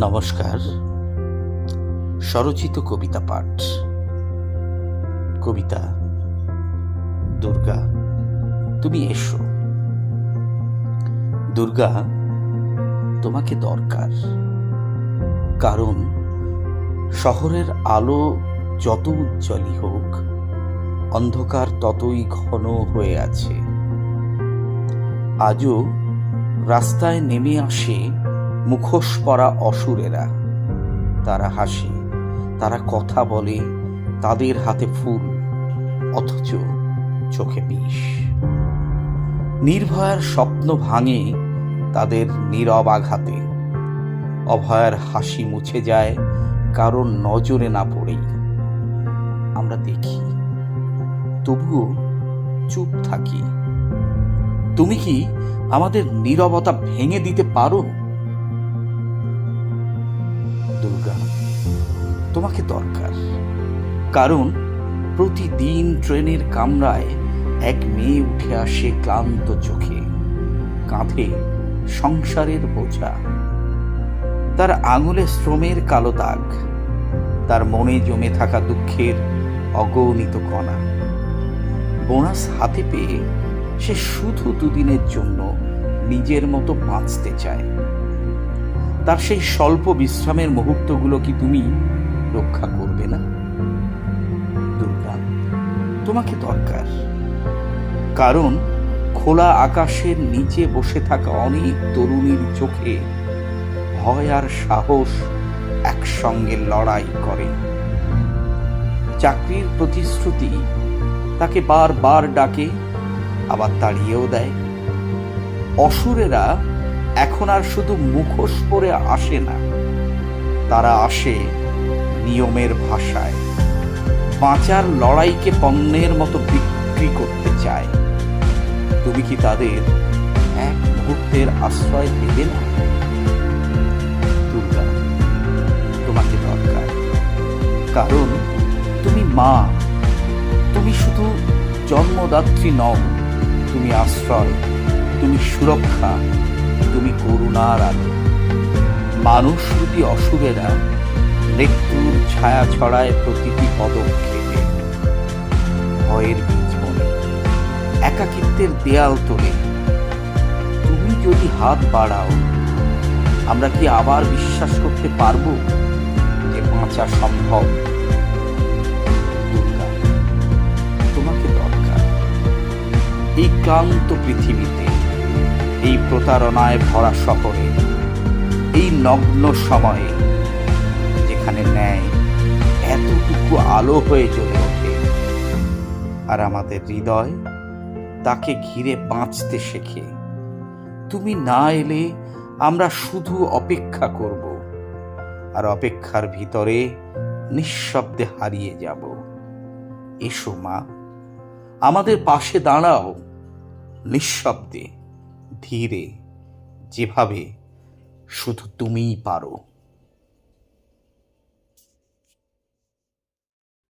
নমস্কার। স্বরচিত কবিতা পাঠ। কবিতা দুর্গা তুমি এসো। দুর্গা তোমাকে দরকার, কারণ শহরের আলো যত উজ্জ্বলই হোক, অন্ধকার ততই ঘন হয়ে আছে। আজও রাস্তায় নেমে আসে মুখোশ পরা অসুরেরা। তারা হাসে, তারা কথা বলে, তাদের হাতে ফুল, অথচ চোখে বিষ। নির্ভয়ার স্বপ্ন ভাঙে তাদের নীরব আঘাতে। অভয়ার হাসি মুছে যায় কারণ নজরে না পড়েই। আমরা দেখি, তবুও চুপ থাকি। তুমি কি আমাদের নীরবতা ভেঙে দিতে পারো? দুর্গা তোমাকে দরকার, কারণ প্রতিদিন ট্রেনের কামরায় এক মেয়ে উঠে আসে ক্লান্ত চোখে, কাঁধে সংসারের বোঝা। তার আঙুলে শ্রমের কালো দাগ, তার মনে জমে থাকা দুঃখের অগণিত কণা। বোনাস হাতে পেয়ে সে শুধু দুদিনের জন্য নিজের মতো বাঁচতে চায়। তার সেই স্বল্প বিশ্রামের মুহূর্তগুলো কি তুমি রক্ষা করবে না? দুর্গা তোমাকে দরকার, কারণ খোলা আকাশের নিচে বসে থাকা অনেক তরুণীর চোখে ভয় আর সাহস একসঙ্গে লড়াই করে। চাকরির প্রতিশ্রুতি তাকে বারবার ডাকে, আবার তাড়িয়েও দেয়। অসুরেরা এখন আর শুধু মুখোশ পরে আসে না, তারা আসে নিয়মের ভাষায়। বাঁচার লড়াইকে পণ্যের মতো বিক্রি করতে চায়। তুমি কি তাদের এক মুহূর্তের আশ্রয় দেবে না? দুর্গা তোমাকে দরকার, কারণ তুমি মা। তুমি শুধু জন্মদাত্রী নও, তুমি আশ্রয়, তুমি সুরক্ষা, তুমি করুণার আলো। মানুষ রূপী অসুরেরা মৃত্যুর ছায়া ছড়ায় প্রতিটি পদক্ষেপে। ভয়ের বীজ বনে, একাকিত্বের দেয়াল তোলে। তুমি যদি হাত বাড়াও, আমরা কি আবার বিশ্বাস করতে পারবো যে বাঁচা সম্ভব? দুর্গা তোমাকে দরকার, এই ক্লান্ত পৃথিবীতে, এই প্রতারণায় ভরা শহরে, এই নগ্ন সময়ে, যেখানে ন্যায় এতটুকু আলো হয়ে জ্বলে ওঠে আর আমাদের হৃদয় তাকে ঘিরে বাঁচতে শেখে। তুমি না এলে আমরা শুধু অপেক্ষা করব, আর অপেক্ষার ভিতরে নিঃশব্দে হারিয়ে যাব। এসো মা, আমাদের পাশে দাঁড়াও, নিঃশব্দে, ধীরে, যেভাবে শুধু তুমিই পারো।